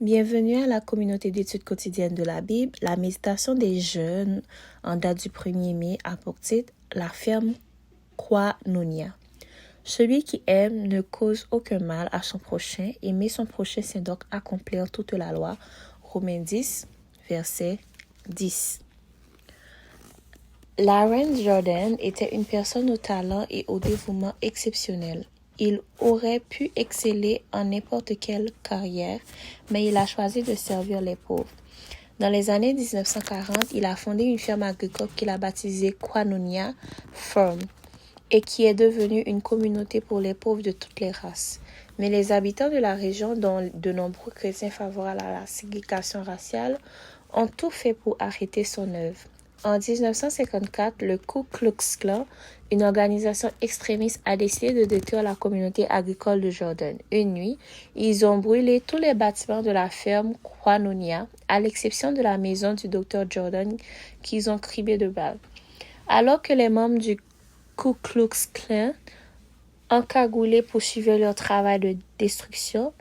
Bienvenue à la communauté d'études quotidiennes de la Bible. La méditation des jeunes en date du 1er mai a pour titre « La ferme Koinonia ». Celui qui aime ne cause aucun mal à son prochain, aimer son prochain c'est donc accomplir toute la loi. Romains 10, verset 10. Lawrence Jordan était une personne au talent et au dévouement exceptionnel. Il aurait pu exceller en n'importe quelle carrière, mais il a choisi de servir les pauvres. Dans les années 1940, il a fondé une ferme agricole qu'il a baptisée Koinonia Farm et qui est devenue une communauté pour les pauvres de toutes les races. Mais les habitants de la région, dont de nombreux chrétiens favorables à la ségrégation raciale, ont tout fait pour arrêter son œuvre. En 1954, le Ku Klux Klan, une organisation extrémiste, a décidé de détruire la communauté agricole de Jordan. Une nuit, ils ont brûlé tous les bâtiments de la ferme Koinonia, à l'exception de la maison du Dr Jordan qu'ils ont criblée de balles. Alors que les membres du Ku Klux Klan, encagoulés, poursuivaient leur travail de destruction,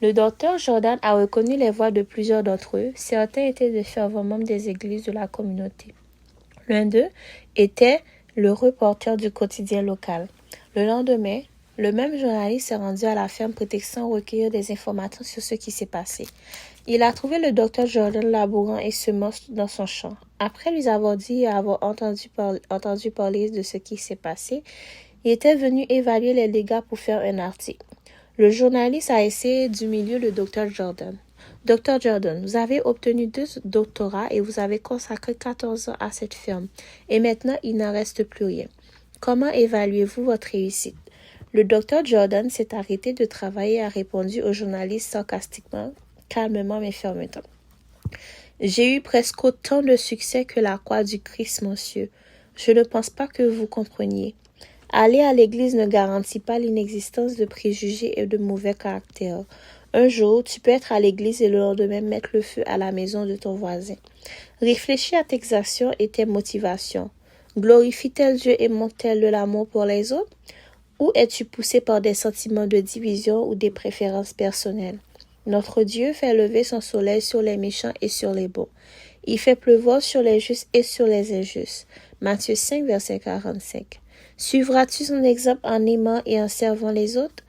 le docteur Jordan a reconnu les voix de plusieurs d'entre eux. Certains étaient de fervents membres des églises de la communauté. L'un d'eux était le reporter du quotidien local. Le lendemain, le même journaliste s'est rendu à la ferme prétextant recueillir des informations sur ce qui s'est passé. Il a trouvé le docteur Jordan labourant et semant dans son champ. Après lui avoir dit et avoir entendu parler de ce qui s'est passé, il était venu évaluer les dégâts pour faire un article. Le journaliste a essayé d'humilier le docteur Jordan. Dr Jordan, vous avez obtenu 2 doctorats et vous avez consacré 14 ans à cette ferme. Et maintenant, il n'en reste plus rien. Comment évaluez-vous votre réussite? Le Dr Jordan s'est arrêté de travailler et a répondu au journaliste sarcastiquement, calmement mais fermement. J'ai eu presque autant de succès que la croix du Christ, monsieur. Je ne pense pas que vous compreniez. Aller à l'église ne garantit pas l'inexistence de préjugés et de mauvais caractères. Un jour, tu peux être à l'église et le lendemain mettre le feu à la maison de ton voisin. Réfléchis à tes actions et tes motivations. Glorifie-t-elle Dieu et montre-t-elle de l'amour pour les autres? Ou es-tu poussé par des sentiments de division ou des préférences personnelles? Notre Dieu fait lever son soleil sur les méchants et sur les bons. Il fait pleuvoir sur les justes et sur les injustes. Matthieu 5, verset 45. Suivras-tu son exemple en aimant et en servant les autres?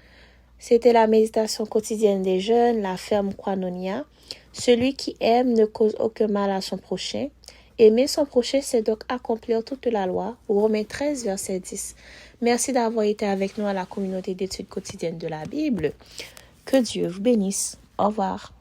C'était la méditation quotidienne des jeunes, la ferme Koinonia. Celui qui aime ne cause aucun mal à son prochain. Aimer son prochain, c'est donc accomplir toute la loi. Romains 13, verset 10. Merci d'avoir été avec nous à la communauté d'études quotidiennes de la Bible. Que Dieu vous bénisse. Au revoir.